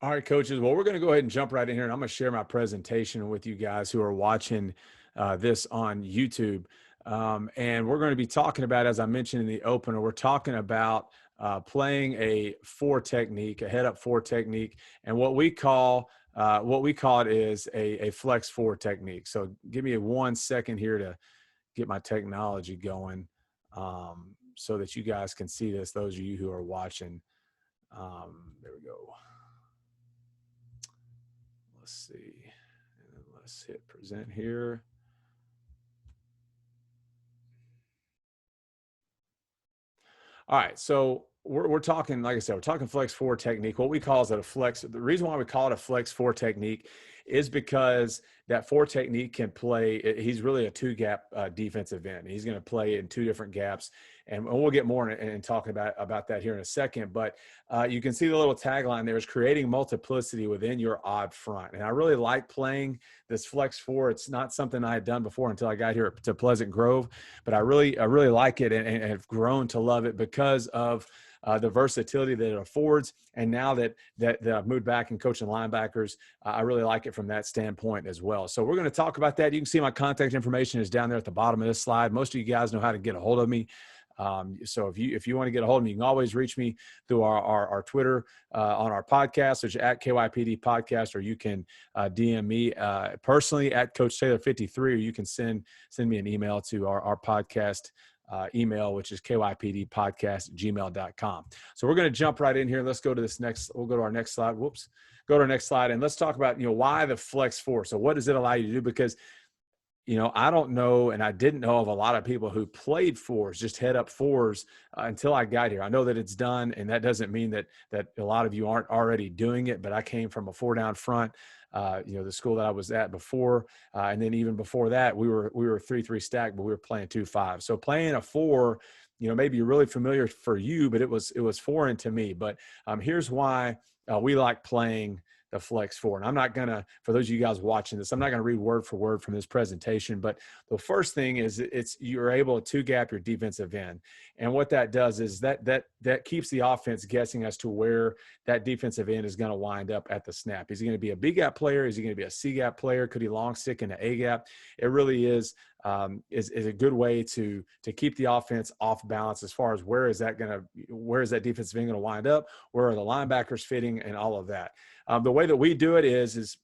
All right, coaches. Well, we're going to go ahead and jump right in here, and I'm going to share my presentation with you guys who are watching this on YouTube. And we're going to be talking about, as I mentioned in the opener, we're talking about playing a four technique, a head up four technique, and what we call it is a flex four technique. So, give me 1 second here to get my technology going, so that you guys can see this. Those of you who are watching, there we go. Let's see, and then let's hit present here. All right, so we're talking, like I said, we're talking flex four technique. What we call is that a flex. The reason why we call it a flex four technique is because that four technique can play. He's really a two gap defensive end. He's going to play in two different gaps, and we'll get more in talking about that here in a second. But you can see the little tagline there is creating multiplicity within your odd front, and I really like playing this flex four. It's not something I had done before until I got here to Pleasant Grove, but I really like it and have grown to love it because of the versatility that it affords. And now that I've moved back and coaching linebackers, I really like it from that standpoint as well. So we're going to talk about that. You can see my contact information is down there at the bottom of this slide. Most of you guys know how to get a hold of me. So if you want to get a hold of me, you can always reach me through our Twitter on our podcast, which is at KYPD podcast, or you can DM me personally at Coach Taylor 53, or you can send me an email to our podcast email, which is kypdpodcast@gmail.com. So we're going to jump right in here. Let's go to this next. We'll go to our next slide. Whoops. Go to our next slide, and let's talk about why the flex four. So what does it allow you to do? Because I don't know, and I didn't know of a lot of people who played fours, just head up fours, until I got here. I know that it's done, and that doesn't mean that a lot of you aren't already doing it. But I came from a four down front, the school that I was at before, and then even before that, we were 3-3 stack, but we were playing 2-5. So playing a four, maybe really familiar for you, but it was foreign to me. But here's why we like playing the flex four. And I'm not going to, for those of you guys watching this, I'm not going to read word for word from this presentation, but the first thing is you're able to gap your defensive end. And what that does is that keeps the offense guessing as to where that defensive end is going to wind up at the snap. Is he going to be a B gap player? Is he going to be a C gap player? Could he long stick into A gap? It really is a good way to keep the offense off balance as far as where is that defensive end going to wind up? Where are the linebackers fitting and all of that? The way that we do it is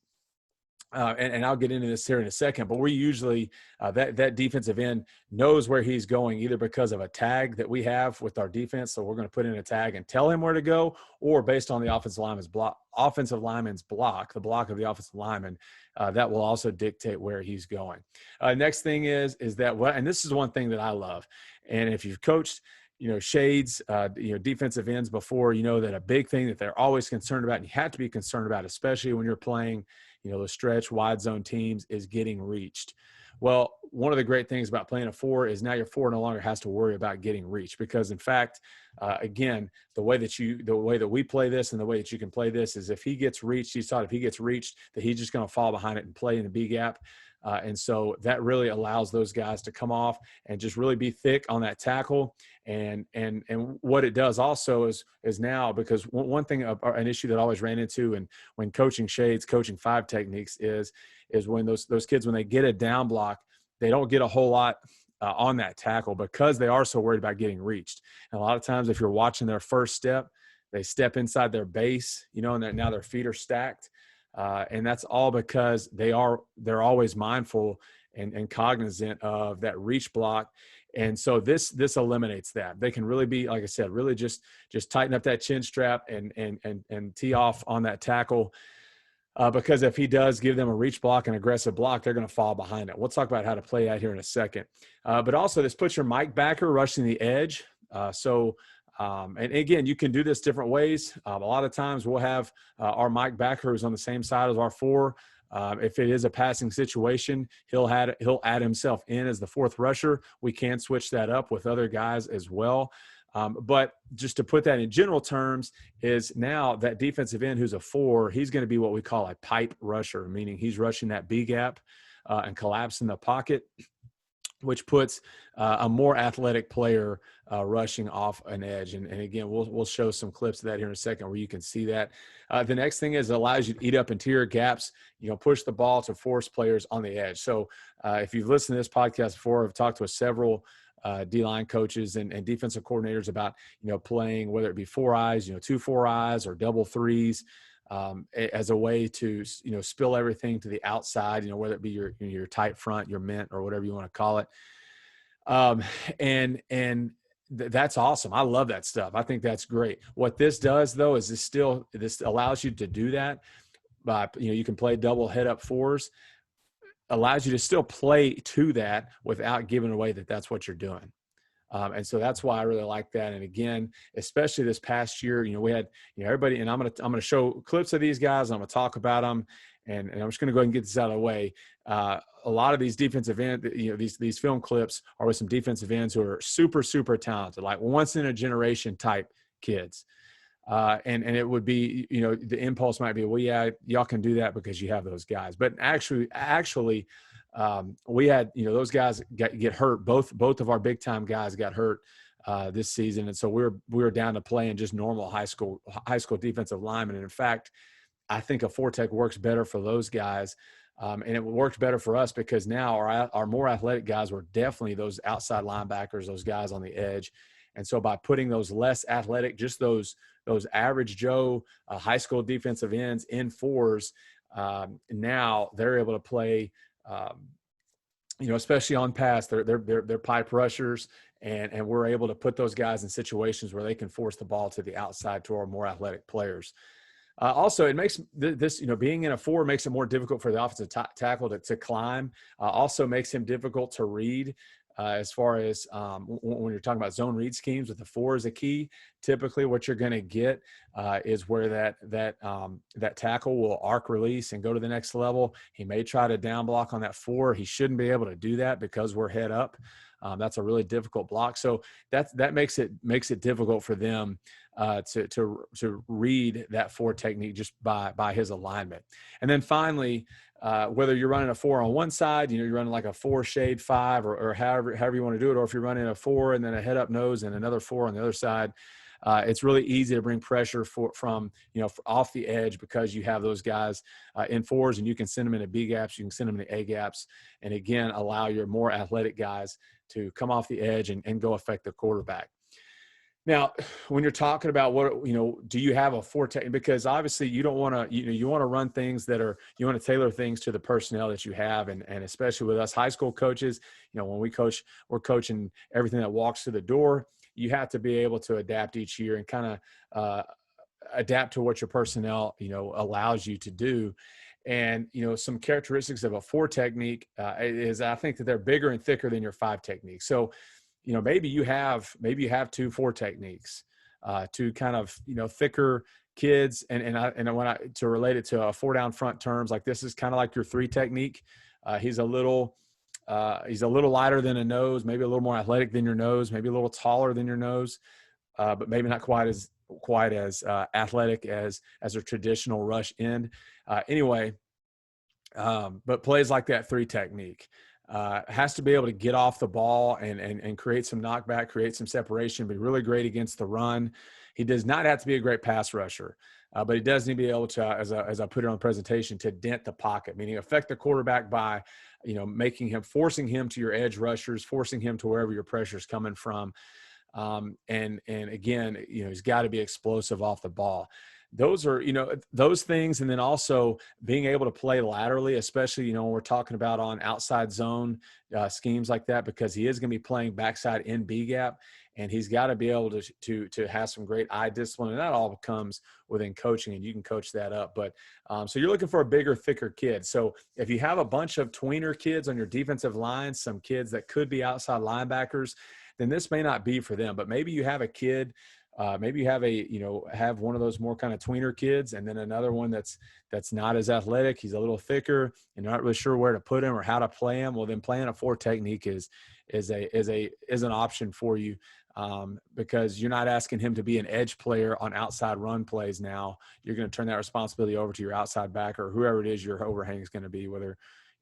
and I'll get into this here in a second, but we usually that defensive end knows where he's going, either because of a tag that we have with our defense. So we're going to put in a tag and tell him where to go, or based on the offensive lineman's block, the block of the offensive lineman, that will also dictate where he's going. Next thing is that and this is one thing that I love. And if you've coached shades, defensive ends before, that a big thing that they're always concerned about, and you have to be concerned about, especially when you're playing, the stretch wide zone teams, is getting reached. Well, one of the great things about playing a four is now your four no longer has to worry about getting reached, because in fact, again, the way that we play this and the way that you can play this is if he gets reached, if he gets reached, that he's just going to fall behind it and play in the B gap. And so that really allows those guys to come off and just really be thick on that tackle. And what it does also is now, because one thing, an issue that I always ran into, and when coaching shades, coaching five techniques, is when those kids, when they get a down block, they don't get a whole lot on that tackle because they are so worried about getting reached. And a lot of times, if you're watching their first step, they step inside their base, and now their feet are stacked. And that's all because they're always mindful and cognizant of that reach block. And so this eliminates that. They can really be, like I said, really just tighten up that chin strap and tee off on that tackle. Because if he does give them a reach block, an aggressive block, they're going to fall behind it. We'll talk about how to play that here in a second. But also, this puts your Mike backer rushing the edge. And again, you can do this different ways. A lot of times we'll have our Mike backer who's on the same side as our four. If it is a passing situation, he'll add himself in as the fourth rusher. We can switch that up with other guys as well. But just to put that in general terms, is now that defensive end who's a four, he's going to be what we call a pipe rusher, meaning he's rushing that B gap and collapsing the pocket. which puts a more athletic player rushing off an edge. And again, we'll show some clips of that here in a second where you can see that. The next thing is it allows you to eat up interior gaps, push the ball to force players on the edge. So if you've listened to this podcast before, I've talked with several D-line coaches and defensive coordinators about, playing, whether it be 4 eyes, 2 4 eyes or double threes, as a way to, spill everything to the outside, whether it be your tight front, your mint, or whatever you want to call it. That's awesome. I love that stuff. I think that's great. What this does though, is this allows you to do that by, you can play double head up 4s, allows you to still play to that without giving away that that's what you're doing. And so that's why I really like that. And again, especially this past year, we had, everybody, and I'm going to show clips of these guys. I'm going to talk about them, and I'm just going to go ahead and get this out of the way. A lot of these defensive ends, these film clips are with some defensive ends who are super, super talented, like once in a generation type kids. And it would be, the impulse might be, well, yeah, y'all can do that because you have those guys. But actually, we had, those guys get hurt. Both of our big time guys got hurt this season, and so we were down to playing just normal high school defensive linemen. And in fact, I think a 4-tech works better for those guys, and it worked better for us because now our more athletic guys were definitely those outside linebackers, those guys on the edge. And so by putting those less athletic, just those average Joe high school defensive ends in 4s, now they're able to play. Especially on pass, they're pipe rushers, and we're able to put those guys in situations where they can force the ball to the outside to our more athletic players. Also, it makes this, being in a 4 makes it more difficult for the offensive tackle to climb. Also makes him difficult to read. As far as when you're talking about zone read schemes with the 4 is a key. Typically what you're going to get is where that tackle will arc release and go to the next level. He may try to down block on that 4. He shouldn't be able to do that because we're head up. That's a really difficult block. So that makes it difficult for them to read that 4 technique just by his alignment. And then finally, whether you're running a 4 on one side, you're running like a 4 shade 5 or however you want to do it, or if you're running a 4 and then a head up nose and another 4 on the other side, it's really easy to bring pressure from off the edge because you have those guys in 4s, and you can send them into B gaps, you can send them into A gaps, and again, allow your more athletic guys to come off the edge and go affect the quarterback. Now, when you're talking about do you have a 4 technique? Because obviously you don't want to, you want to run things you want to tailor things to the personnel that you have. And especially with us high school coaches, when we coach, we're coaching everything that walks through the door. You have to be able to adapt each year and kind of adapt to what your personnel, allows you to do. And, some characteristics of a 4 technique is I think that they're bigger and thicker than your 5 technique. So, maybe you have 2 4 techniques, to kind of, thicker kids. And when to relate it to a 4 down front terms, like this is kind of like your 3 technique. He's a little lighter than a nose, maybe a little more athletic than your nose, maybe a little taller than your nose, but maybe not quite as athletic as a traditional rush end. But plays like that 3 technique. Has to be able to get off the ball and create some knockback, create some separation, be really great against the run. He does not have to be a great pass rusher, but he does need to be able to, as I put it on the presentation, to dent the pocket, meaning affect the quarterback by, forcing him to your edge rushers, forcing him to wherever your pressure is coming from. And again, he's got to be explosive off the ball. Those are, those things. And then also being able to play laterally, especially, when we're talking about on outside zone schemes like that, because he is going to be playing backside in B gap, and he's got to be able to have some great eye discipline. And that all comes within coaching, and you can coach that up. But so you're looking for a bigger, thicker kid. So if you have a bunch of tweener kids on your defensive line, some kids that could be outside linebackers, then this may not be for them. But maybe you have a kid, maybe you have have one of those more kind of tweener kids, and then another one that's not as athletic. He's a little thicker and you're not really sure where to put him or how to play him. Well, then playing a 4 technique is an option for you, because you're not asking him to be an edge player on outside run plays. Now you're going to turn that responsibility over to your outside backer or whoever it is your overhang is going to be, whether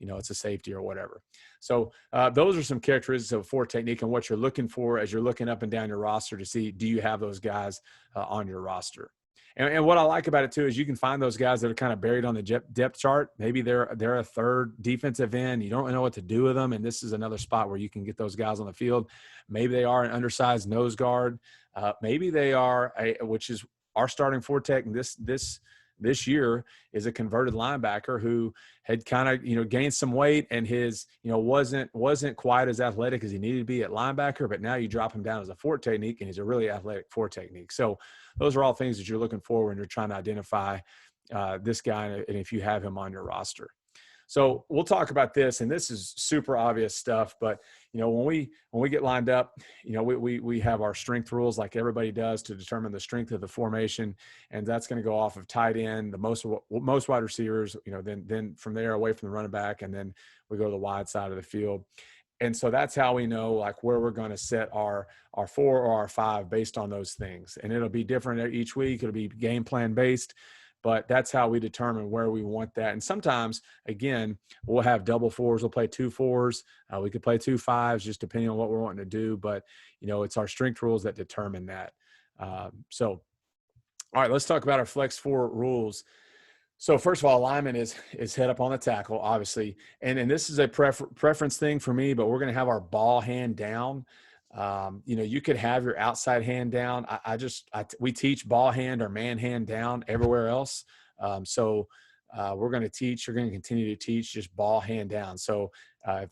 it's a safety or whatever. So those are some characteristics of a four technique and what you're looking for as you're looking up and down your roster to see, do you have those guys on your roster? And what I like about it too is you can find those guys that are kind of buried on the depth chart. Maybe they're a third defensive end. You don't know what to do with them, and this is another spot where you can get those guys on the field. Maybe they are an undersized nose guard. Maybe they are which is our starting four tech. And this year is a converted linebacker who had kind of, gained some weight and his, wasn't quite as athletic as he needed to be at linebacker, but now you drop him down as a four technique and he's a really athletic four technique. So those are all things that you're looking for when you're trying to identify this guy and if you have him on your roster. So we'll talk about this, and this is super obvious stuff, but when we get lined up, we have our strength rules like everybody does to determine the strength of the formation, and that's going to go off of tight end, the most wide receivers, then from there away from the running back, and then we go to the wide side of the field. And so that's how we know like where we're going to set our 4 or our 5 based on those things. And it'll be different each week. It'll be game plan based, but that's how we determine where we want that. And sometimes, again, we'll have double 4s. We'll play 2 4s. We could play 2 5s, just depending on what we're wanting to do. But, it's our strength rules that determine that. So, all right, let's talk about our flex 4 rules. So first of all, alignment is head up on the tackle, obviously. And this is a preference thing for me, but we're going to have our ball hand down. You could have your outside hand down. We teach ball hand or man hand down everywhere else. You're going to continue to teach just ball hand down. So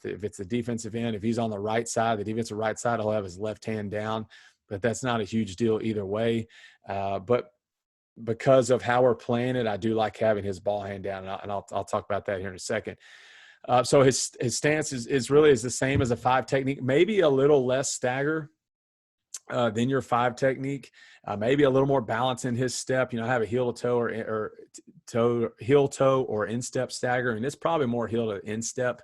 if it's the defensive end, if he's on the right side, the defensive right side, he'll have his left hand down, but that's not a huge deal either way. But because of how we're playing it, I do like having his ball hand down, and I'll talk about that here in a second. So his stance is really the same as a 5 technique, maybe a little less stagger than your 5 technique, maybe a little more balance in his step. Have a heel toe or instep stagger, and it's probably more heel to instep,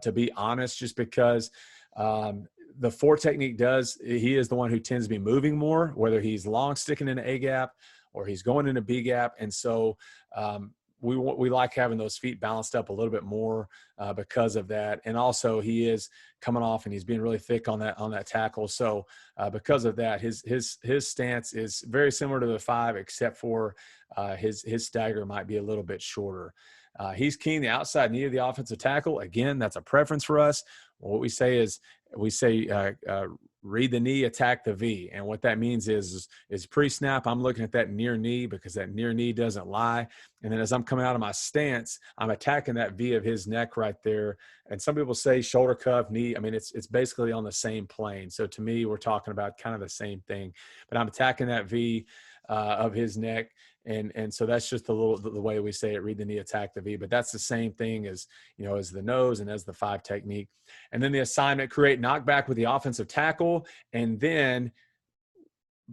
to be honest, just because the 4 technique he is the one who tends to be moving more, whether he's long sticking in an A gap or he's going into B gap. And so we like having those feet balanced up a little bit more because of that. And also he is coming off and he's being really thick on that tackle. So because of that, his stance is very similar to the 5, except for his stagger might be a little bit shorter. He's keying the outside knee of the offensive tackle. Again, that's a preference for us. What we say is read the knee, attack the V. And what that means is pre-snap, I'm looking at that near knee because that near knee doesn't lie. And then as I'm coming out of my stance, I'm attacking that V of his neck right there. And some people say shoulder cuff, knee. I mean, it's basically on the same plane. So to me, we're talking about kind of the same thing. But I'm attacking that V of his neck. And so that's just the way we say it, read the knee, attack the V. But that's the same thing as the nose and as the 5 technique. And then the assignment, create knockback with the offensive tackle. And then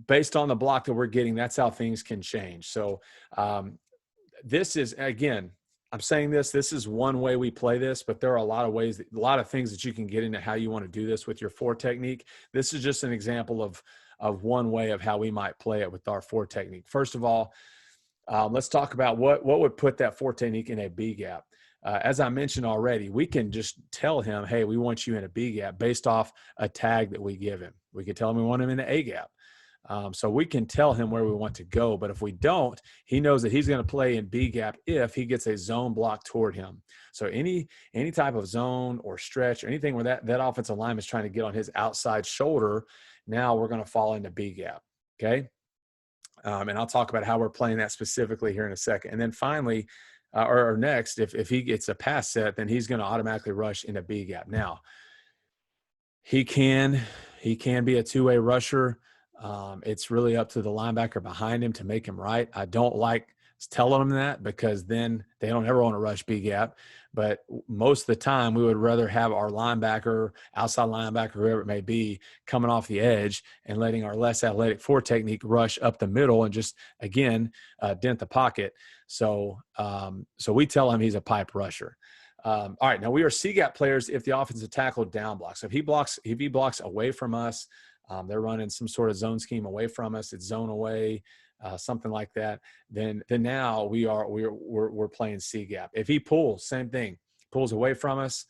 based on the block that we're getting, that's how things can change. So this is, again, I'm saying this is one way we play this, but there are a lot of things that you can get into how you want to do this with your 4 technique. This is just an example of one way of how we might play it with our 4 technique. First of all, let's talk about what would put that 4 technique in a B gap. As I mentioned already, we can just tell him, hey, we want you in a B gap based off a tag that we give him. We could tell him we want him in an A gap. So we can tell him where we want to go. But if we don't, he knows that he's going to play in B gap if he gets a zone block toward him. So any type of zone or stretch or anything where that offensive lineman is trying to get on his outside shoulder, now we're going to fall into B gap. Okay. And I'll talk about how we're playing that specifically here in a second. And then finally, or next, if he gets a pass set, then he's going to automatically rush into B gap. Now, he can be a 2-way rusher. It's really up to the linebacker behind him to make him right. I don't like telling them that because then they don't ever want to rush B gap. But most of the time, we would rather have our linebacker, outside linebacker, whoever it may be, coming off the edge and letting our less athletic 4 technique rush up the middle and just, again, dent the pocket. So we tell him he's a pipe rusher. All right, now we are C gap players if the offensive tackle down blocks. So if he blocks away from us, they're running some sort of zone scheme away from us, it's zone away, something like that, then now we're playing C gap. If he pulls, same thing, pulls away from us,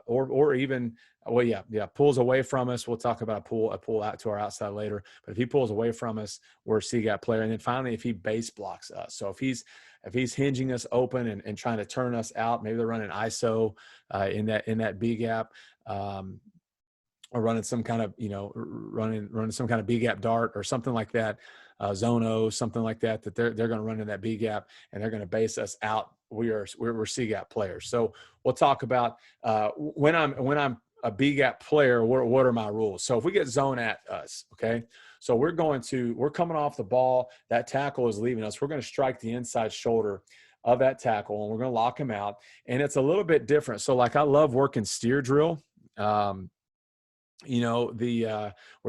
or even, well, pulls away from us. We'll talk about a pull out to our outside later. But if he pulls away from us, we're a C-gap player. And then finally, if he base blocks us, so if he's hinging us open and trying to turn us out, maybe they're running ISO in that B gap. Or running some kind of, running some kind of B gap dart or something like that, zone O, something like that, that they're going to run in that B gap and they're going to base us out. We're C gap players. So we'll talk about when I'm a B gap player, what are my rules? So if we get zone at us, okay, so we're coming off the ball, that tackle is leaving us. We're going to strike the inside shoulder of that tackle and we're going to lock him out. And it's a little bit different. So like I love working steer drill. Where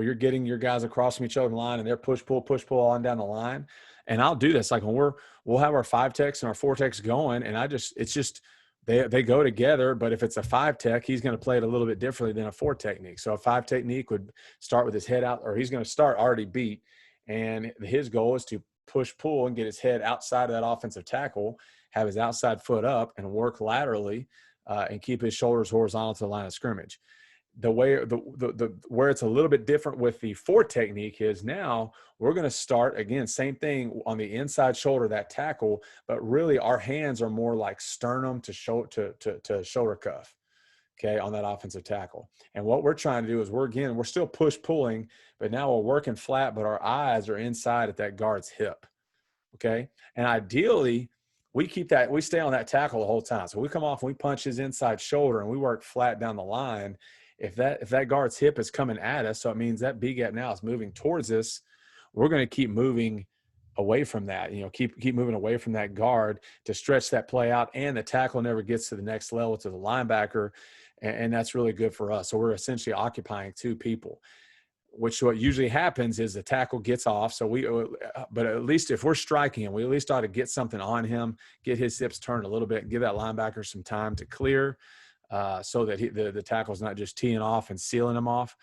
you're getting your guys across from each other in the line and they're push pull on down the line. And I'll do this like when we'll have our 5 techs and our 4 techs going, and it's just they go together. But if it's a 5 tech, he's going to play it a little bit differently than a 4 technique. So a 5 technique would start with his head out, or he's going to start already beat, and his goal is to push pull and get his head outside of that offensive tackle, have his outside foot up, and work laterally and keep his shoulders horizontal to the line of scrimmage. The way where it's a little bit different with the 4 technique is now we're going to start again, same thing on the inside shoulder of that tackle, but really our hands are more like sternum to shoulder cuff, okay, on that offensive tackle. And what we're trying to do is we're still push pulling, but now we're working flat, but our eyes are inside at that guard's hip, okay. And ideally, we stay on that tackle the whole time. So we come off and we punch his inside shoulder and we work flat down the line. If that guard's hip is coming at us, so it means that B gap now is moving towards us, we're going to keep moving away from that, keep moving away from that guard to stretch that play out, and the tackle never gets to the next level to the linebacker, and that's really good for us. So we're essentially occupying 2 people, which what usually happens is the tackle gets off. So but at least if we're striking him, we at least ought to get something on him, get his hips turned a little bit, and give that linebacker some time to clear. So that the tackle's not just teeing off and sealing him off.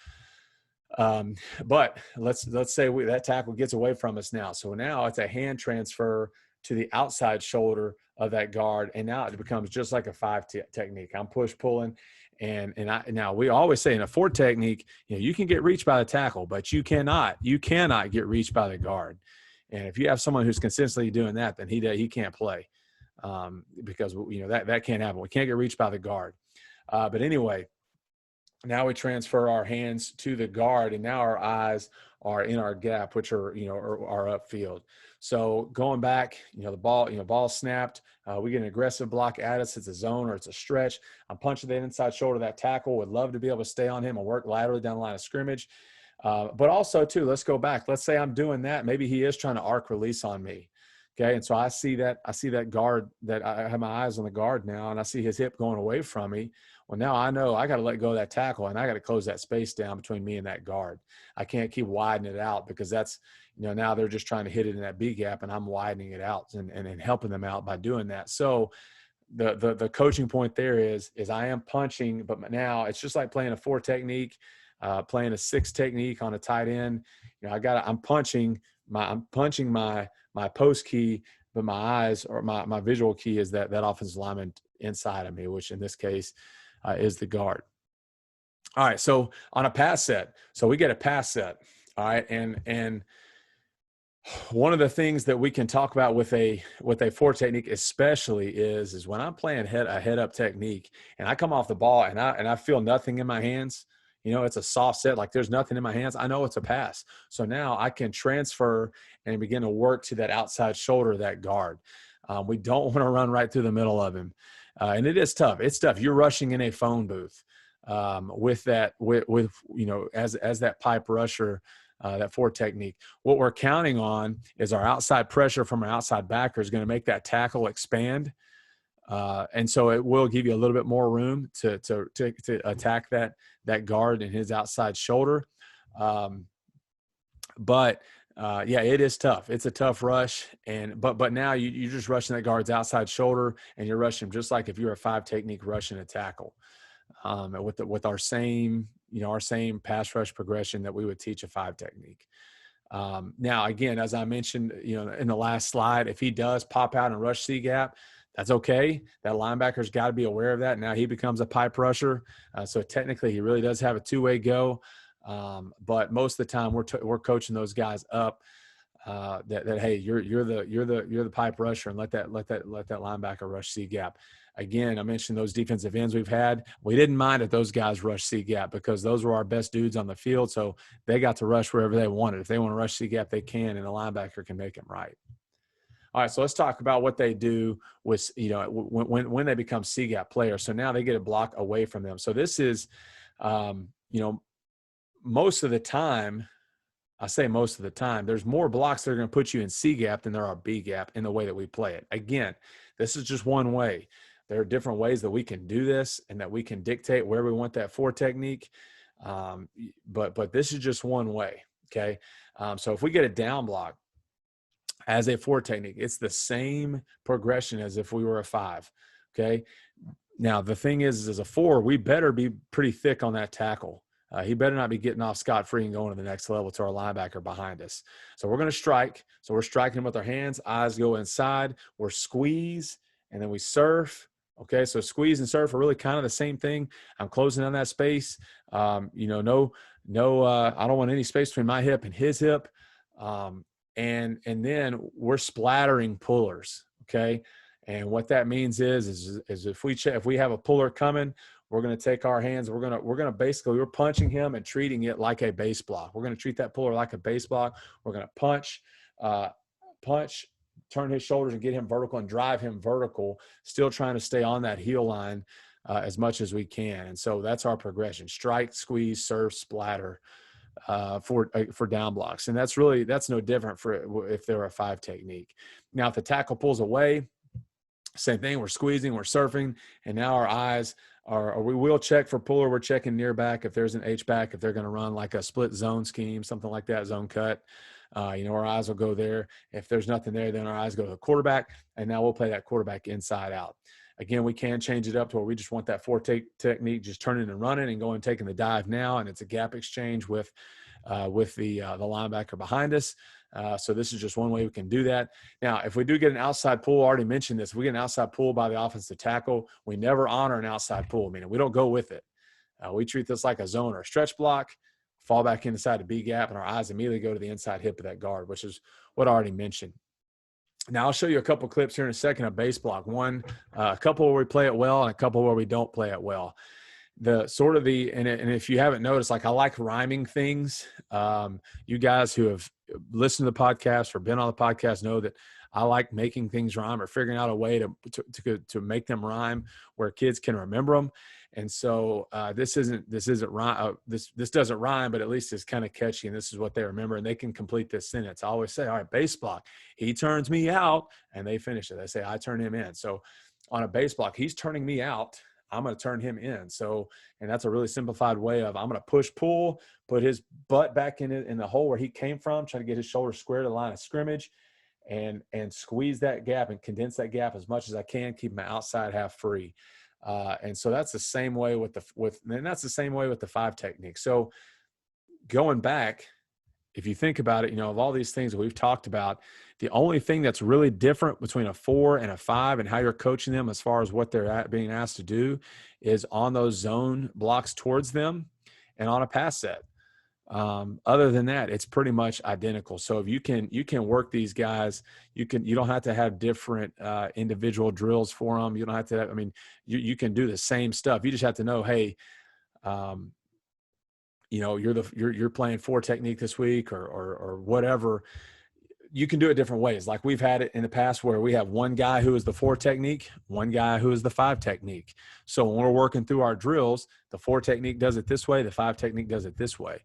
But let's say that tackle gets away from us now. So now it's a hand transfer to the outside shoulder of that guard, and now it becomes just like a 5 technique. I'm push pulling, and now we always say in a 4 technique, you can get reached by the tackle, but you cannot get reached by the guard. And if you have someone who's consistently doing that, then he can't play, because that can't happen. We can't get reached by the guard. But anyway, now we transfer our hands to the guard, and now our eyes are in our gap, which are upfield. So going back, the ball snapped. We get an aggressive block at us. It's a zone or it's a stretch. I'm punching the inside shoulder of that tackle. Would love to be able to stay on him and work laterally down the line of scrimmage. But also too, let's go back. Let's say I'm doing that. Maybe he is trying to arc release on me. Okay. And so I see that guard, that I have my eyes on the guard now, and I see his hip going away from me. Well, now I know I got to let go of that tackle, and I got to close that space down between me and that guard. I can't keep widening it out, because that's, now they're just trying to hit it in that B gap, and I'm widening it out and helping them out by doing that. So the coaching point there is I am punching, but now it's just like playing a 4 technique, playing a 6 technique on a tight end. I'm punching my post key, but my eyes, or my visual key, is that offensive lineman inside of me, which in this case is the guard. All right. So on a pass set, so we get a pass set. All right. And one of the things that we can talk about with a 4 technique, especially is when I'm playing a head up technique and I come off the ball and I feel nothing in my hands, it's a soft set, like there's nothing in my hands, I know it's a pass. So now I can transfer and begin to work to that outside shoulder of that guard. We don't want to run right through the middle of him. And it is tough. It's tough. You're rushing in a phone booth with that as that pipe rusher, that 4 technique. What we're counting on is our outside pressure from our outside backer is going to make that tackle expand. And so it will give you a little bit more room to attack that guard in his outside shoulder. But it is tough. It's a tough rush. But now you're just rushing that guard's outside shoulder, and you're rushing him just like if you're a 5 technique rushing a tackle, with our same pass rush progression that we would teach a 5 technique. Now, again, as I mentioned, in the last slide, if he does pop out and rush C gap, That's okay. That linebacker's got to be aware of that. Now he becomes a pipe rusher. So technically he really does have a two-way go. But most of the time we're coaching those guys up that hey, you're the pipe rusher, and let that linebacker rush C gap. Again, I mentioned those defensive ends we've had. We didn't mind if those guys rushed C gap because those were our best dudes on the field. So they got to rush wherever they wanted. If they want to rush C gap, they can, and the linebacker can make them right. All right, so let's talk about what they do with, when they become C gap players. So now they get a block away from them. So this is, most of the time, I say most of the time, there's more blocks that are going to put you in C gap than there are B gap in the way that we play it. Again, this is just one way. There are different ways that we can do this and that we can dictate where we want that four technique. But this is just one way. Okay. So if we get a down block as a four technique, it's the same progression as if we were a five. Okay. Now the thing is as a four, we better be pretty thick on that tackle. He better not be getting off scot-free and going to the next level to our linebacker behind us. So we're going to strike. So we're striking with our hands. Eyes go inside. We're squeeze, and then we surf. Okay, so squeeze and surf are really kind of the same thing. I'm closing on that space. I don't want any space between my hip and his hip. And then we're splattering pullers. Okay, and what that means is if we have a puller coming, we're going to take our hands. We're punching him and treating it like a base block. We're going to treat that puller like a base block. We're going to punch, turn his shoulders and get him vertical and drive him vertical, still trying to stay on that heel line as much as we can. And so that's our progression: strike, squeeze, surf, splatter for down blocks. And that's no different for if they're a five technique. Now, if the tackle pulls away, same thing. We're squeezing, we're surfing, and now our eyes we will check for puller. We're checking near back if there's an H back, if they're going to run like a split zone scheme, something like that, zone cut. Our eyes will go there. If there's nothing there, then our eyes go to the quarterback, and now we'll play that quarterback inside out. Again, we can change it up to where we just want that four technique, just turning and running and going, taking the dive now, and it's a gap exchange with the linebacker behind us. So this is just one way we can do that. Now, if we do get an outside pull, I already mentioned this, if we get an outside pull by the offensive tackle, we never honor an outside pull, meaning we don't go with it. We treat this like a zone or a stretch block, fall back inside the B gap, and our eyes immediately go to the inside hip of that guard, which is what I already mentioned. Now, I'll show you a couple clips here in a second of base block. A couple where we play it well and a couple where we don't play it well. And if you haven't noticed, like I like rhyming things. You guys who have listened to the podcast or been on the podcast know that I like making things rhyme or figuring out a way to make them rhyme where kids can remember them. And so this doesn't rhyme, but at least it's kind of catchy, and this is what they remember, and they can complete this sentence. I always say, all right, base block, he turns me out, and they finish it. They say, I turn him in. So on a base block, he's turning me out, I'm going to turn him in. So, and that's a really simplified way of, I'm going to push, pull, put his butt back in the hole where he came from, try to get his shoulders square to the line of scrimmage, and squeeze that gap and condense that gap as much as I can, keep my outside half free. And so that's the same way with the five technique. So going back, if you think about it, of all these things that we've talked about, the only thing that's really different between a four and a five and how you're coaching them as far as what they're being asked to do is on those zone blocks towards them and on a pass set. Other than that, it's pretty much identical. So if you can work these guys, you don't have to have different individual drills for them. You don't have to, you can do the same stuff. You just have to know, hey, you're playing four technique this week or whatever. You can do it different ways. Like we've had it in the past where we have one guy who is the four technique, one guy who is the five technique. So when we're working through our drills, the four technique does it this way, the five technique does it this way.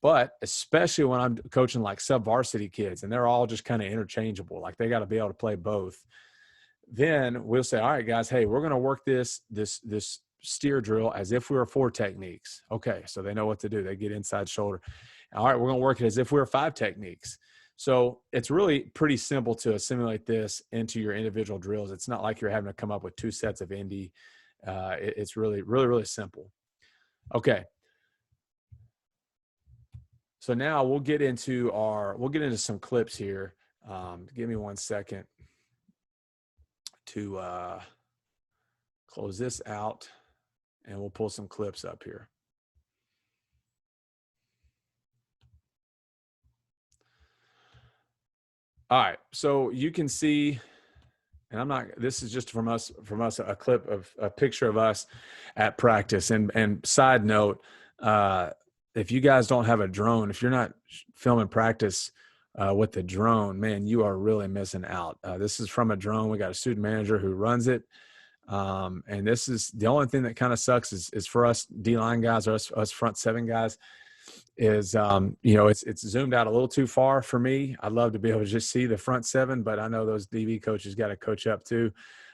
But especially when I'm coaching like sub-varsity kids and they're all just kind of interchangeable, like they got to be able to play both. Then we'll say, all right, guys, hey, we're going to work this steer drill as if we were four techniques. Okay, so they know what to do. They get inside shoulder. All right, we're going to work it as if we were five techniques. So it's really pretty simple to assimilate this into your individual drills. It's not like you're having to come up with two sets of indie. It's really, really, really simple. Okay. So now we'll get into some clips here. Give me 1 second to close this out, and we'll pull some clips up here. All right, so you can see, and I'm not, this is just from us, a clip of a picture of us at practice. And side note, if you guys don't have a drone, if you're not filming practice with the drone, man, you are really missing out. This is from a drone. We got a student manager who runs it. And this is the only thing that kind of sucks is for us D-line guys, or us front seven guys, is you know, it's zoomed out a little too far for me. I'd love to be able to just see the front seven, but I know those DB coaches got to coach up too.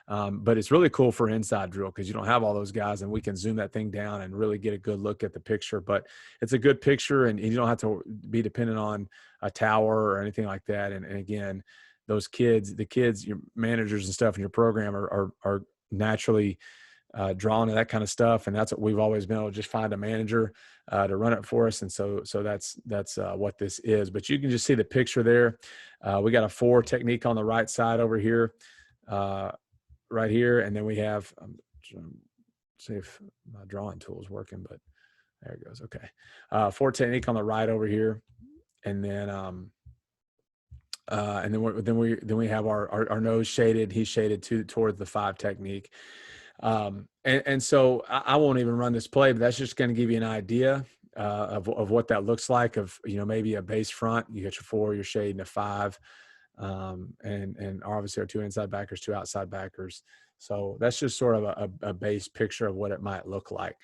But it's really cool for inside drill because you don't have all those guys, and we can zoom that thing down and really get a good look at the picture. But it's a good picture, and you don't have to be dependent on a tower or anything like that. And again, those kids, your managers and stuff in your program are naturally drawn to that kind of stuff, and that's what we've always been able to just find a manager to run it for us. And so that's what this is. But you can just see the picture there. We got a 4 technique on the right side over here, right here, and then we have see if my drawing tool is working, but there it goes. Okay, 4 technique on the right over here, and then we have our nose shaded. He's shaded toward the 5 technique. And so I won't even run this play, but that's just going to give you an idea of what that looks like. Of, you know, maybe a base front, you got your 4, your shade, and a 5, and obviously our 2 inside backers, 2 outside backers. So that's just sort of a base picture of what it might look like.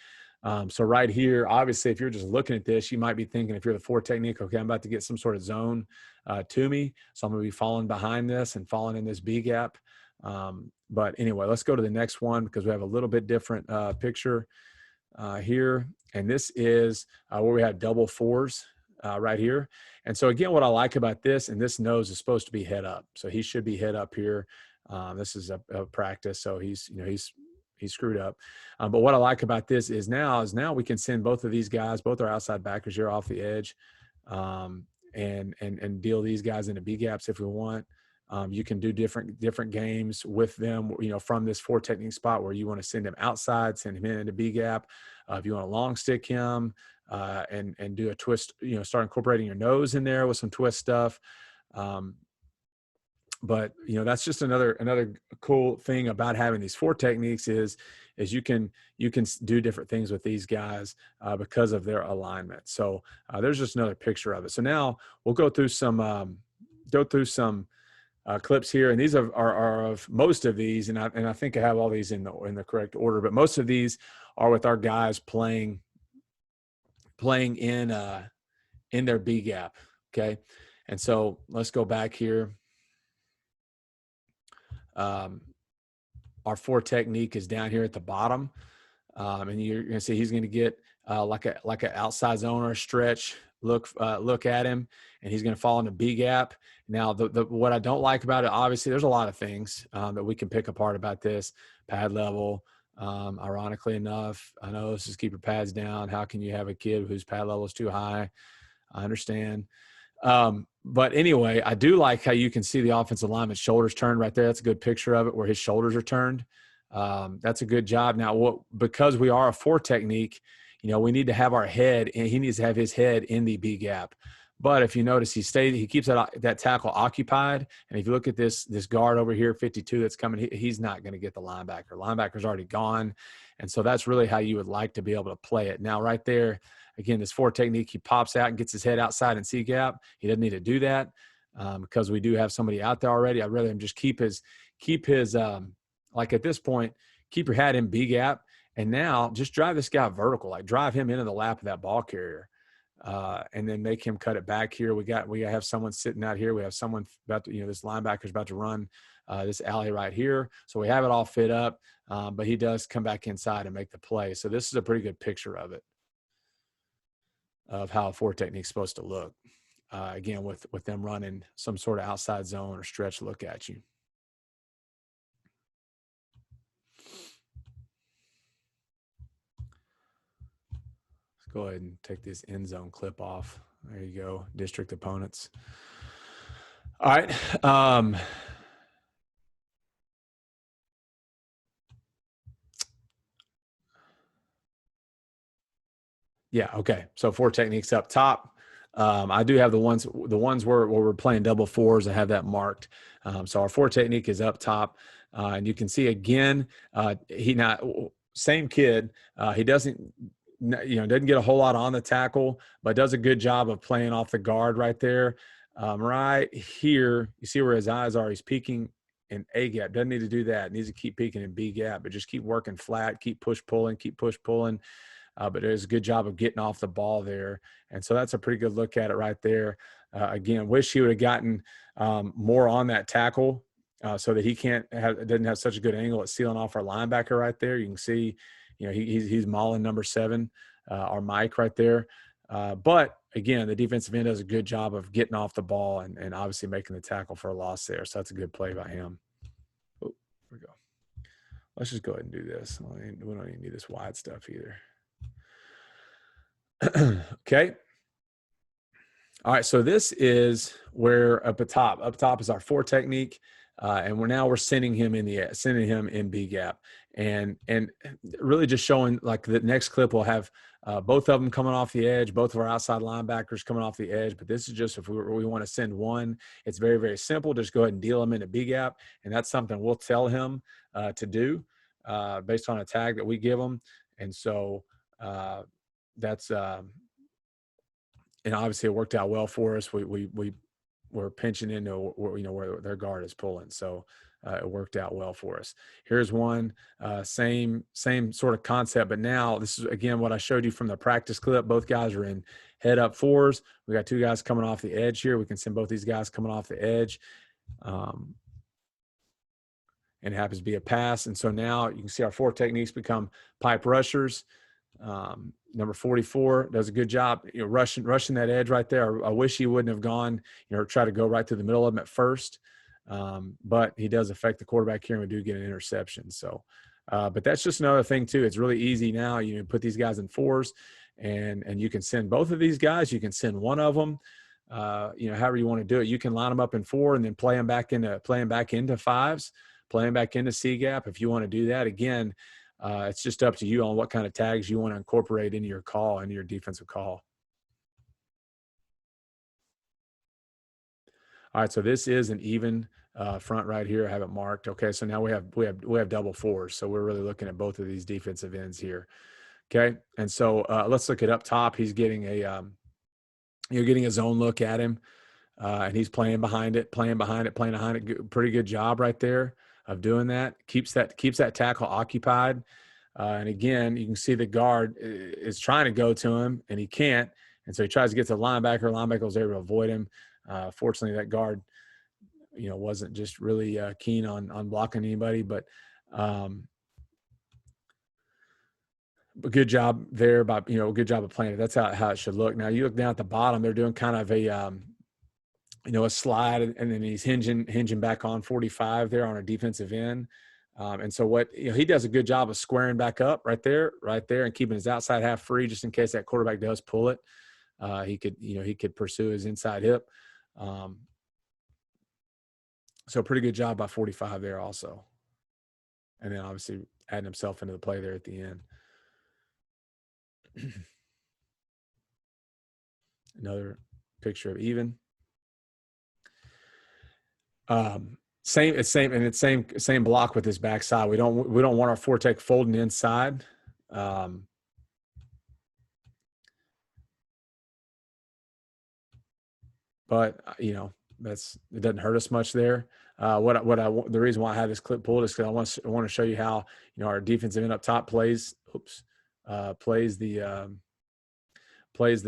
So right here, obviously, if you're just looking at this, you might be thinking, if you're the 4 technique, okay, I'm about to get some sort of zone to me, so I'm going to be falling behind this and falling in this B gap. But anyway, let's go to the next one because we have a little bit different picture here. And this is where we have double 4s right here. And so again, what I like about this, and this nose is supposed to be head up. So he should be head up here. This is a practice. So he's screwed up. But what I like about this is now we can send both of these guys, both our outside backers here off the edge, and deal these guys into B gaps if we want. You can do different games with them, you know, from this 4 technique spot where you want to send him outside, send him into B gap. If you want to long stick him and do a twist, you know, start incorporating your nose in there with some twist stuff. But you know, that's just another cool thing about having these 4 techniques is you can do different things with these guys because of their alignment. So there's just another picture of it. So now we'll go through some clips here, and these are of most of these, and I think I have all these in the correct order, but most of these are with our guys playing in their B gap. Okay, and so let's go back here. Our 4 technique is down here at the bottom, and you're going to see he's going to get like an outside zone or a stretch look at him, and he's going to fall into B gap. Now, what I don't like about it, obviously, there's a lot of things that we can pick apart about this pad level. Ironically enough, I know this is keep your pads down. How can you have a kid whose pad level is too high? I understand. But anyway, I do like how you can see the offensive lineman's shoulders turned right there. That's a good picture of it where his shoulders are turned. That's a good job. Now, because we are a 4 technique, you know, we need to have our head, and he needs to have his head in the B gap. But if you notice, he keeps that tackle occupied. And if you look at this guard over here, 52, that's coming, he's not going to get the linebacker. Linebacker's already gone. And so that's really how you would like to be able to play it. Now, right there, again, this 4 technique, he pops out and gets his head outside in C gap. He doesn't need to do that because we do have somebody out there already. I'd rather him just keep his like at this point, keep your hat in B gap. And now just drive this guy vertical, like drive him into the lap of that ball carrier. And then make him cut it back here. We have someone sitting out here. We have someone about to, you know, this linebacker's about to run this alley right here. So we have it all fit up, but he does come back inside and make the play. So this is a pretty good picture of it, of how a 4 technique is supposed to look. Again, with them running some sort of outside zone or stretch look at you. Go ahead and take this end zone clip off. There you go, district opponents. All right. Yeah. Okay. So 4 techniques up top. I do have the ones where we're playing double fours. I have that marked. So our 4 technique is up top, and you can see again, he not same kid. He doesn't get a whole lot on the tackle, but does a good job of playing off the guard right there. Right here, you see where his eyes are. He's peeking in A gap. Doesn't need to do that. Needs to keep peeking in B gap, but just keep working flat. Keep push pulling. But it does a good job of getting off the ball there. And so that's a pretty good look at it right there. Again, wish he would have gotten more on that tackle so that he doesn't have such a good angle at sealing off our linebacker right there. You can see, he's mauling number 7, our Mike right there. But again, the defensive end does a good job of getting off the ball and obviously making the tackle for a loss there. So that's a good play by him. Oh, here we go. Let's just go ahead and do this. We don't even need this wide stuff either. Okay. All right. So this is where up top is our 4 technique. And we're sending him in B gap and really just showing, like, the next clip will have both of them coming off the edge, both of our outside linebackers coming off the edge. But this is just if we want to send one. It's very, very simple. Just go ahead and deal him into B gap. And that's something we'll tell him to do based on a tag that we give him. And so that's and obviously it worked out well for us. We were pinching into where their guard is pulling, so it worked out well for us. Here's one, same sort of concept, but now this is again what I showed you from the practice clip. Both guys are in head up fours. We got 2 guys coming off the edge here. We can send both these guys coming off the edge. And it happens to be a pass. And so now you can see our 4 techniques become pipe rushers. Number 44 does a good job, rushing that edge right there. I wish he wouldn't have gone, try to go right through the middle of him at first. But he does affect the quarterback here, and we do get an interception. So, but that's just another thing too. It's really easy now. You put these guys in 4s, and you can send both of these guys. You can send one of them. However you want to do it. You can line them up in 4 and then play them back into 5s, play them back into C gap if you want to do that. Again, it's just up to you on what kind of tags you want to incorporate into your call, into your defensive call. All right, so this is an even front right here. I have it marked. Okay, so now we have double 4s. So we're really looking at both of these defensive ends here. Okay, and so let's look at up top. He's getting getting a zone look at him, and he's playing behind it. Pretty good job right there of doing that. Keeps that tackle occupied. And again, you can see the guard is trying to go to him, and he can't. And so he tries to get to the linebacker. Linebacker was able to avoid him. Fortunately, that guard, wasn't just really keen on blocking anybody. But good job there good job of playing it. That's how it should look. Now you look down at the bottom; they're doing kind of a slide, and then he's hinging back on 45 there on a defensive end. And so what he does a good job of squaring back up right there, and keeping his outside half free just in case that quarterback does pull it. He could pursue his inside hip. So pretty good job by 45 there also. And then obviously adding himself into the play there at the end. Another picture of even. Same block with his backside. We don't want our 4 tech folding inside. But it doesn't hurt us much there. The reason why I have this clip pulled is because I want to show you how our defensive end up top plays the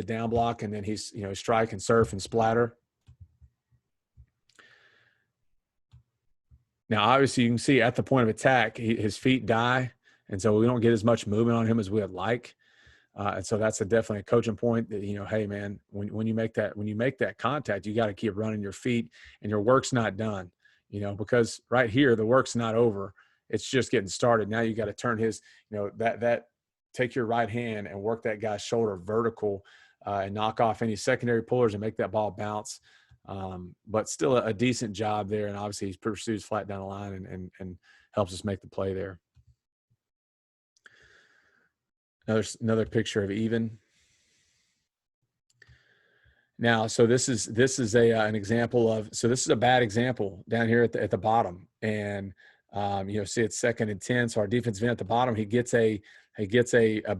down block, and then he's strike and surf and splatter. Now, obviously, you can see at the point of attack, his feet die, and so we don't get as much movement on him as we would like. And so that's definitely a coaching point that, hey, man, when you make that contact, you got to keep running your feet, and your work's not done, because right here, the work's not over. It's just getting started. Now you got to turn his, take your right hand and work that guy's shoulder vertical and knock off any secondary pullers and make that ball bounce. But still a decent job there. And obviously he pursues flat down the line and helps us make the play there. Another picture of even. Now, so this is an example of, so this is a bad example down here at the bottom, and see it's 2nd and 10. So our defensive end at the bottom, he gets a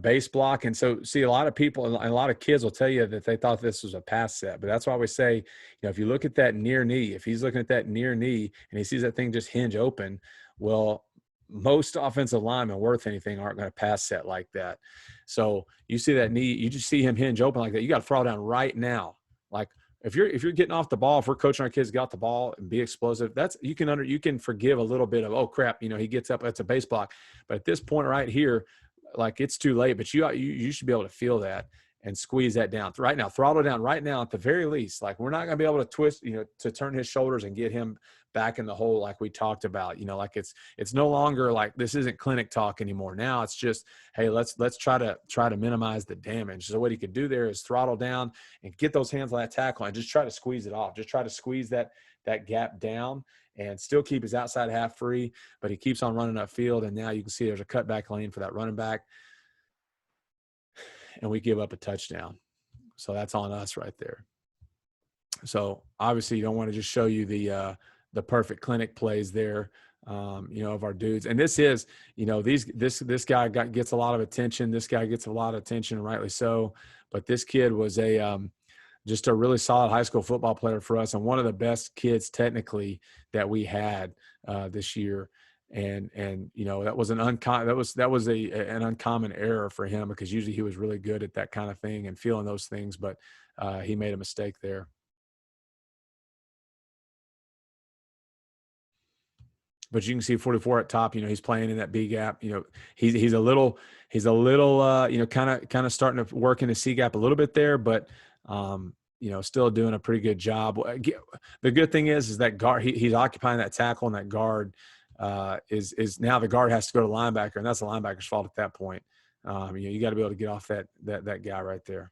base block, and so see a lot of people and a lot of kids will tell you that they thought this was a pass set, but that's why we say, if you look at that near knee, if he's looking at that near knee and he sees that thing just hinge open, well, most offensive linemen worth anything aren't going to pass set like that. So you see that knee, you just see him hinge open like that. You got to throttle down right now. Like if you're getting off the ball, if we're coaching our kids to get off the ball and be explosive, that's you can forgive a little bit of, oh crap, he gets up, that's a base block. But at this point right here, like it's too late. But you should be able to feel that and squeeze that down right now, throttle down right now at the very least. Like we're not going to be able to twist, to turn his shoulders and get him back in the hole like we talked about. Like it's no longer like this isn't clinic talk anymore. Now it's just, hey, let's try to minimize the damage. So what he could do there is throttle down and get those hands on that tackle and just try to squeeze it off. Just try to squeeze that gap down and still keep his outside half free, but he keeps on running upfield. And now you can see there's a cutback lane for that running back. And we give up a touchdown. So that's on us right there. So obviously you don't want to just show you the perfect clinic plays there, of our dudes. And this is, this guy gets a lot of attention. This guy gets a lot of attention, rightly so. But this kid was just a really solid high school football player for us, and one of the best kids technically that we had this year. And that was an uncommon error for him, because usually he was really good at that kind of thing and feeling those things, but he made a mistake there. But you can see 44 at top, he's playing in that B gap. He's a little kind of starting to work in the C gap a little bit there, but still doing a pretty good job. The good thing is that guard, he's occupying that tackle, and that guard is now the guard has to go to linebacker, and that's the linebacker's fault at that point. You got to be able to get off that guy right there.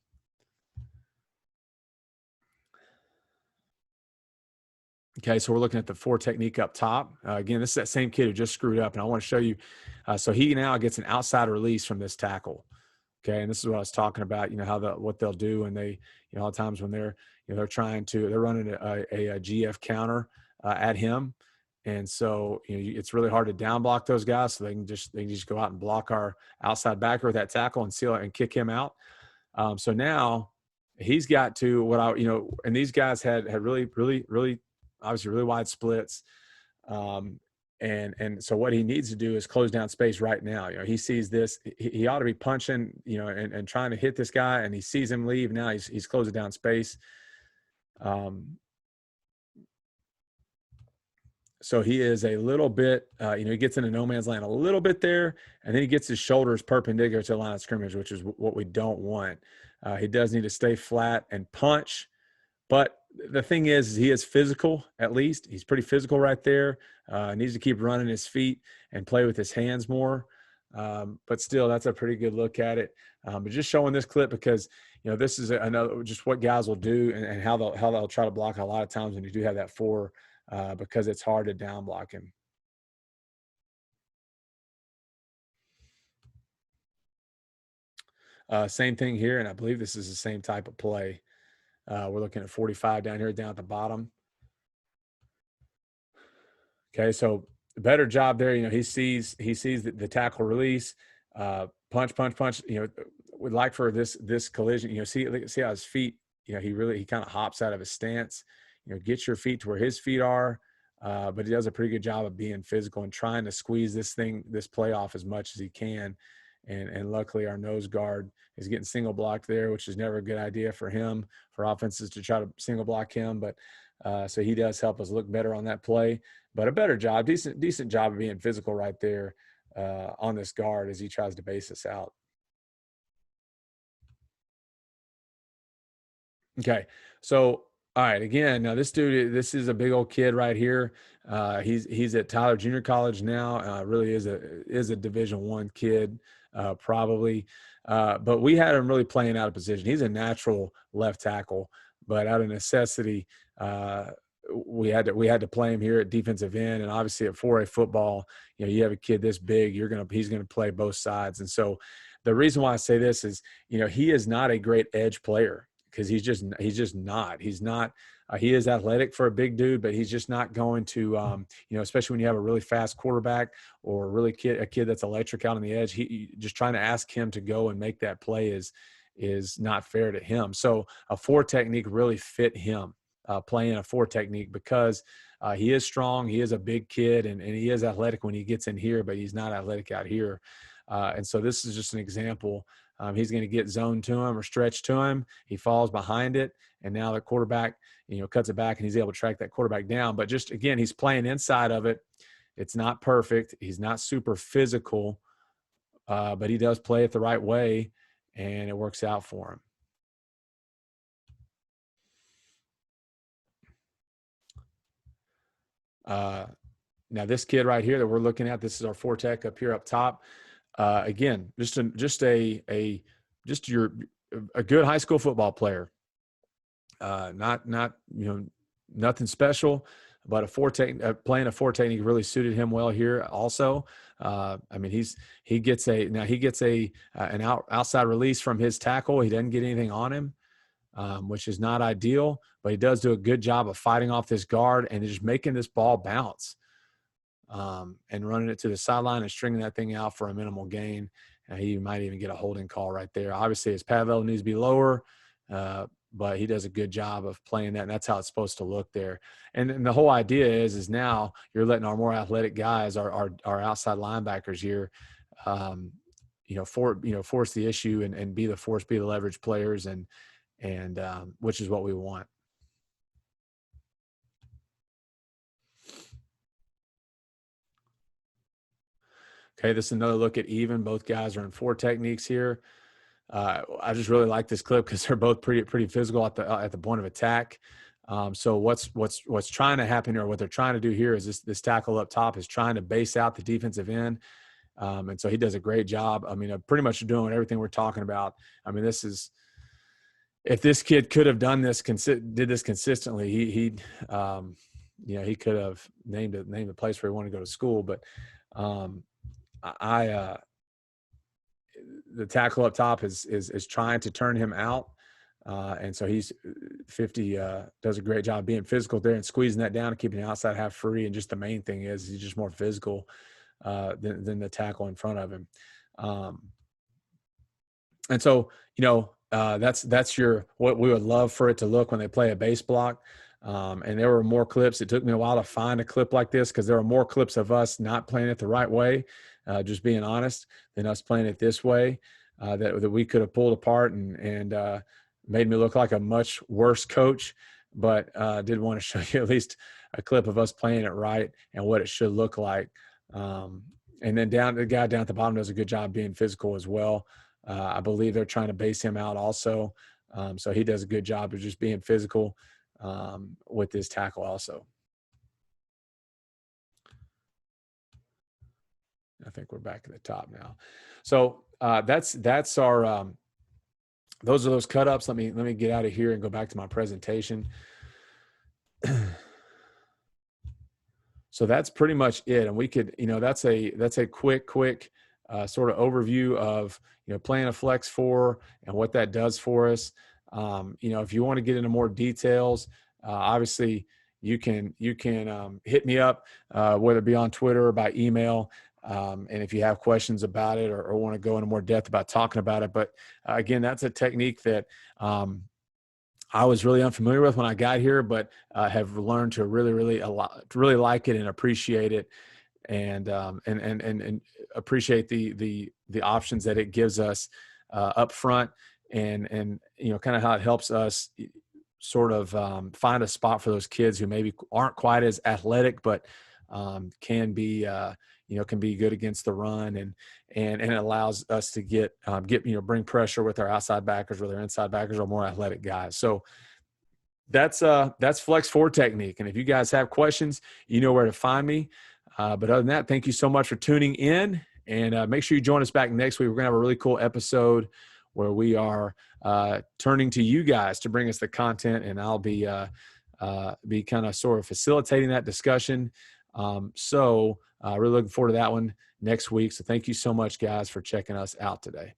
Okay, so we're looking at the 4 technique up top. Again, this is that same kid who just screwed up, and I want to show you. So he now gets an outside release from this tackle. Okay, and this is what I was talking about. What they'll do, and they, a lot of times when they're they're running a GF counter at him, and so it's really hard to down block those guys. So they can just go out and block our outside backer with that tackle and seal it and kick him out. So now he's got to and these guys had really obviously really wide splits. And so what he needs to do is close down space right now. He sees this, he ought to be punching, and trying to hit this guy, and he sees him leave. Now he's closing down space. So he is a little bit, he gets into no man's land a little bit there, and then he gets his shoulders perpendicular to the line of scrimmage, which is what we don't want. He does need to stay flat and punch. But the thing is he is physical, at least. He's pretty physical right there. Needs to keep running his feet and play with his hands more. But still, that's a pretty good look at it. But just showing this clip because, this is another just what guys will do and how they'll try to block a lot of times when you do have that 4 because it's hard to down block him. Same thing here, and I believe this is the same type of play. We're looking at 45 down here, down at the bottom. Okay, so better job there. He sees the tackle release, punch. Would like for this collision. See how his feet. He kind of hops out of his stance. Get your feet to where his feet are. But he does a pretty good job of being physical and trying to squeeze this play off as much as he can. And luckily our nose guard is getting single blocked there, which is never a good idea for him, for offenses to try to single block him. But so he does help us look better on that play, but a better job, decent job of being physical right there on this guard as he tries to base us out. Okay. So, all right, again, now this is a big old kid right here. He's at Tyler Junior College now. Really is a Division I kid, probably. But we had him really playing out of position. He's a natural left tackle, but out of necessity, we had to play him here at defensive end. And obviously at 4A football, you have a kid this big, he's gonna play both sides. And so the reason why I say this is, he is not a great edge player. because he's not. He is athletic for a big dude, but he's just not going to, especially when you have a really fast quarterback or a kid that's electric out on the edge. He just trying to ask him to go and make that play is not fair to him. So a 4 technique really fit him, playing a 4 technique, because he is strong. He is a big kid, and he is athletic when he gets in here, but he's not athletic out here. And so this is just an example. He's going to get zoned to him or stretched to him. He falls behind it, and now the quarterback, cuts it back, and he's able to track that quarterback down. But just, again, he's playing inside of it. It's not perfect. He's not super physical, but he does play it the right way, and it works out for him. Now this kid right here that we're looking at, this is our 4 tech up here up top. Again, just a good high school football player. Not nothing special, but playing a 4 technique really suited him well here also. He gets an outside release from his tackle. He doesn't get anything on him, which is not ideal, but he does do a good job of fighting off this guard and just making this ball bounce, and running it to the sideline and stringing that thing out for a minimal gain. He might even get a holding call right there. Obviously his pad level needs to be lower, but he does a good job of playing that, and that's how it's supposed to look there. And the whole idea is now you're letting our more athletic guys, our outside linebackers here, force the issue and be the leverage players, and which is what we want. Okay, this is another look at even. Both guys are in 4 techniques here. I just really like this clip because they're both pretty physical at the point of attack. So what's trying to happen here, what they're trying to do here, is this tackle up top is trying to base out the defensive end. And so he does a great job. Pretty much doing everything we're talking about. This is, if this kid could have done this, did this consistently, he could have named the place where he wanted to go to school. But the tackle up top is trying to turn him out. And so he's 50, does a great job being physical there and squeezing that down and keeping the outside half free. And just the main thing is he's just more physical than the tackle in front of him. And so, that's what we would love for it to look when they play a base block. And there were more clips. It took me a while to find a clip like this, because there are more clips of us not playing it the right way, just being honest, than us playing it this way, that we could have pulled apart and made me look like a much worse coach. But did want to show you at least a clip of us playing it right and what it should look like. And then the guy down at the bottom does a good job being physical as well. I believe they're trying to base him out also. So he does a good job of just being physical with this tackle also. I think we're back at the top now. So that's our those are those cut ups. Let me get out of here and go back to my presentation. So that's pretty much it. And we could, that's a quick sort of overview of, playing a flex 4 and what that does for us. If you want to get into more details, obviously you can hit me up, whether it be on Twitter or by email. And if you have questions about it or want to go into more depth about talking about it. But again, that's a technique that I was really unfamiliar with when I got here, but have learned to really like it and appreciate it, and appreciate the options that it gives us up front, and kind of how it helps us sort of find a spot for those kids who maybe aren't quite as athletic, but can be good against the run, and it allows us to bring pressure with our outside backers, with our inside backers, or more athletic guys. So that's flex 4 technique. And if you guys have questions, you know where to find me. But other than that, thank you so much for tuning in, and make sure you join us back next week. We're gonna have a really cool episode where we are turning to you guys to bring us the content, and I'll be kind of sort of facilitating that discussion. So really looking forward to that one next week. So thank you so much, guys, for checking us out today.